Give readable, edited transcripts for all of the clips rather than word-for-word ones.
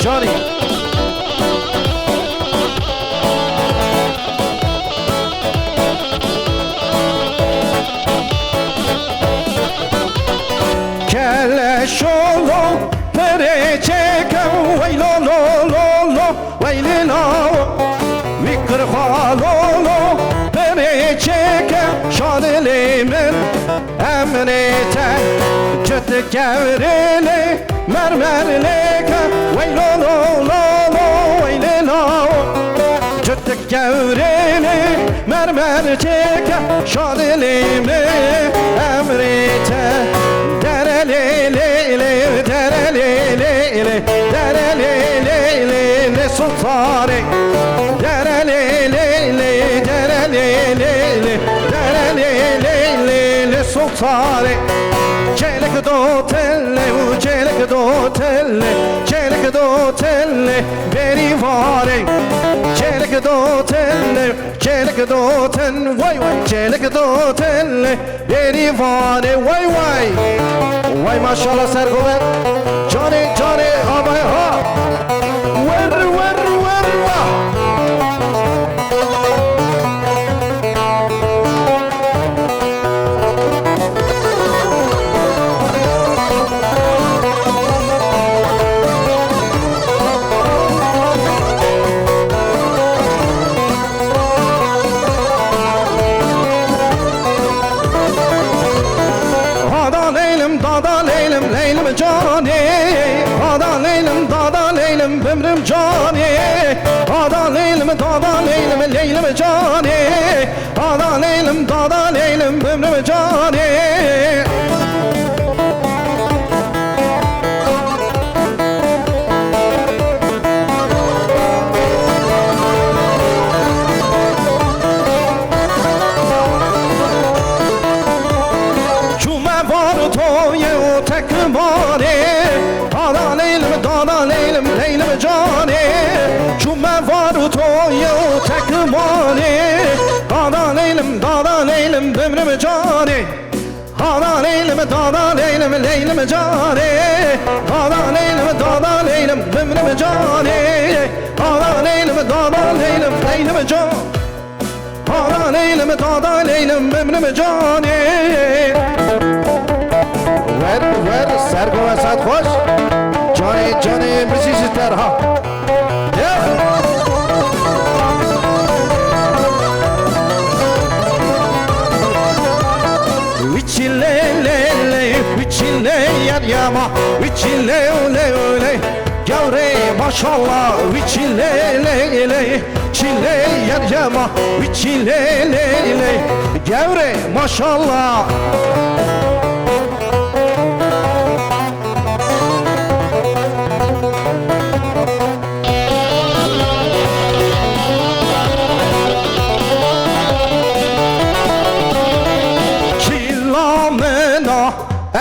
Johnny. Keleş oğlum pere çekem vay lo lo lo lo vay li lo vikr halolo pere çekem şadilimin emrite cıt kevrili mermerlike vay lo lo lo lo vay li lo cıt kevrili mermer çekem şadilimin emrite derelelele derelelele derelelele sultane derelelele derelelele derelelele sultane çelek do telle çelek do telle çelek do telle beni vare çelek do telle çelek do ten vay vay çelek do telle beni vare vay vay vay maşallah Sergover Johnny Johnny abay ha ver ver ver Leylim Johnny, ada leylim, dada leylim, bimrim Johnny, ada leylim, dada leylim, leylim Johnny, ada leylim, dada leylim, bimrim Johnny. Ada leylim, dada leylim, leylim Johnny Çume var toyu tekmani Ada leylim, dada leylim, bimrim Johnny Ada leylim, dada leylim, leylim Johnny Ada leylim, dada leylim, bimrim Johnny Ada leylim, dada leylim, leylim Johnny Ada leylim, dada leylim, bimrim Johnny ver Sergo ve Saat hoş Johnny Johnny birisi ister ha Viçile le le viçile yar yama viçile ole ole Gavre maşallah viçile le le çile yar yama viçile le le Gavre maşallah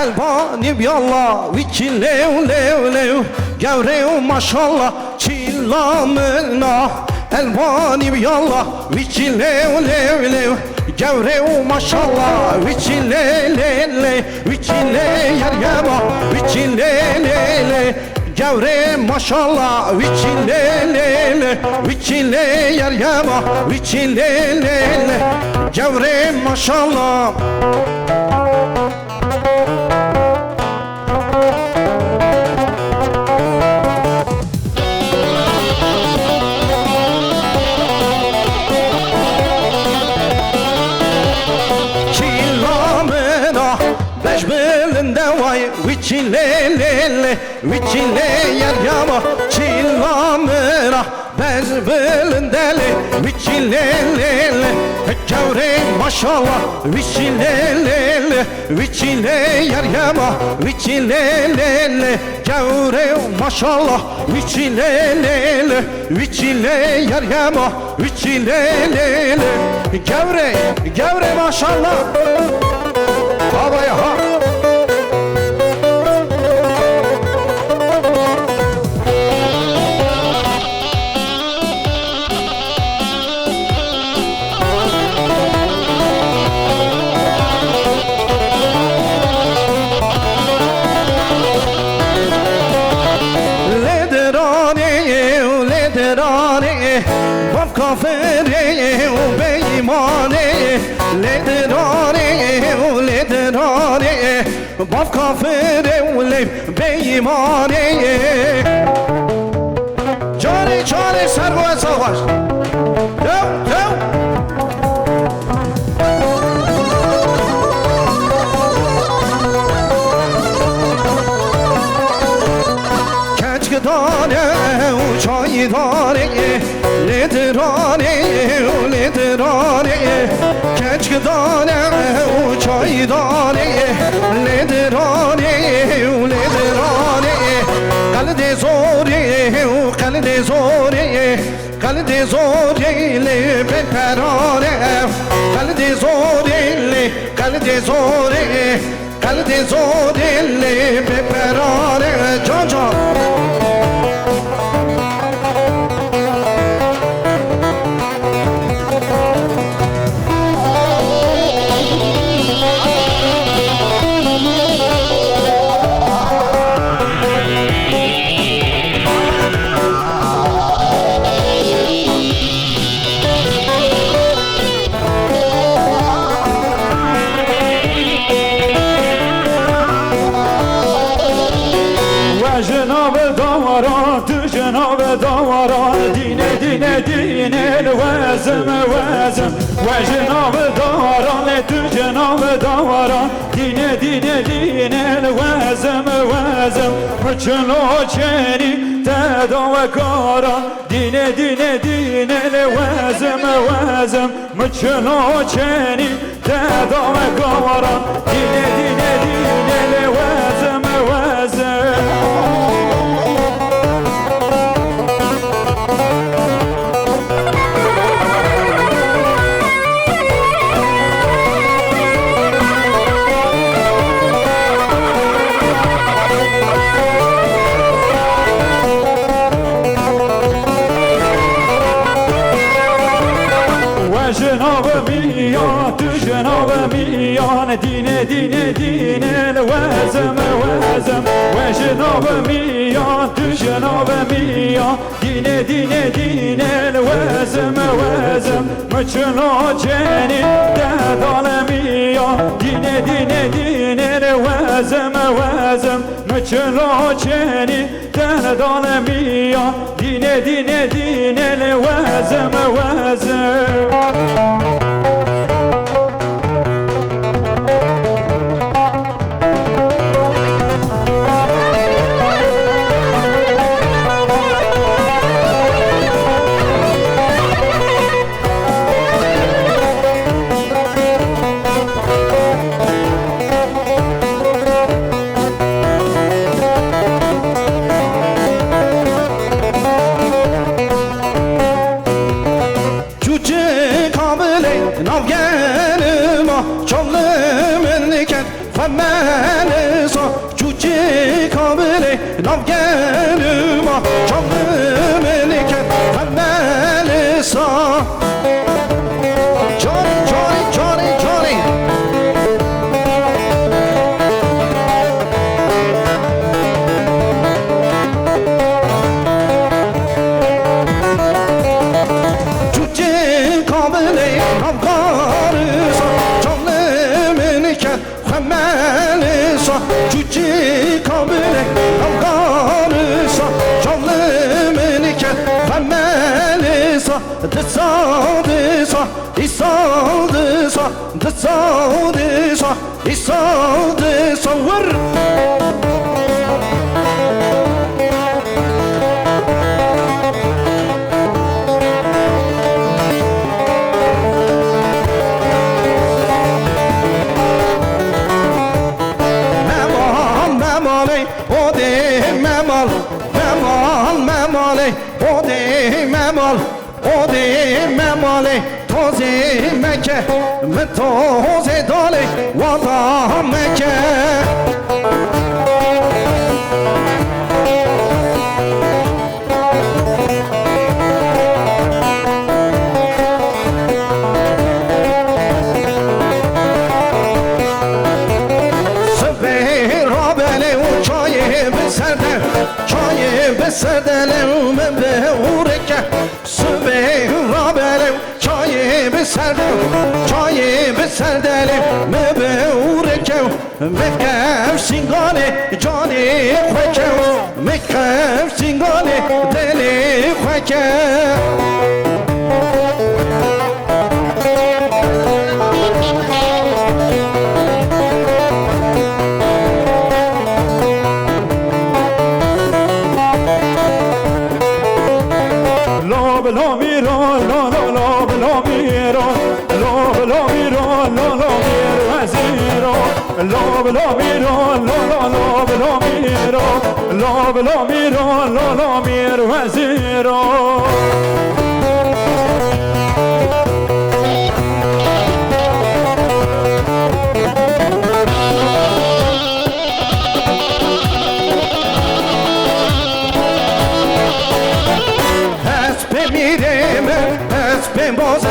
Elbani biyalla viçile lev lev Gavre maşallah çillamına Elbani biyalla viçile lev lev Gavre maşallah viçile le le Viçile yar yama viçile le le Gavre maşallah viçile le le Viçile yar yama viçile le le Gavre maşallah Beşbelinde vay viçile le le Viçile yar yama çillamına Beşbelinde le viçile le le Gavre maşallah viçile le le Viçile yar yama viçile le le Gavre maşallah viçile le le Viçile yar yama viçile le le Gavre maşallah Havaya ha Lederani باف کافر ولی بیمانه جانی جانی سر و سواش جو جو کچک دانه و چای دانه لیدرانه و لیدرانه کچک دانه و چای دانه لیدرانه و لیدرانه قلد زوری و قلد زوری قلد زوری لی بپرانه قلد زوری لی قلد زوری قلد زوری لی بپرانه جان جان الوازم وازم وجناب داران تو جناب داران دين دين دين الوازم وازم مچلو چنی تداو کاران دين دين دين الوازم وازم مچلو چنی تداو کاران دين دين دين الوازم وازم جناب ميان دين دين دين الوازم وازم وجناب ميان جناب ميان دين دين دين الوازم وازم مچلو جني دادال ميان دين دين دين الوازم وازم مچلو جني دادال ميان دين دين دين الوازم وازم متوزه داله وضع مکه سبه را بله و چای بسرده چای بسرده لوم به اورکه سبه را بله و چای بسردم چای بسردلم مبورکم مکف سینگانه جانی خوکم مکف سینگانه دلی خوکم بلا میران لا لا لا بلا میران لا بلا میران لا لا میر وزیران لا بلا میران لا لا لا بلا میران لا بلا میران لا لا میر وزیران میرم اسب بازه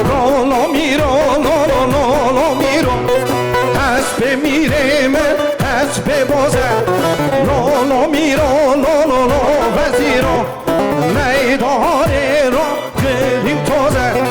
لالا میرم لالا میرم اسب میرم اسب بازه لالا میرم لالا وزیرم میدان را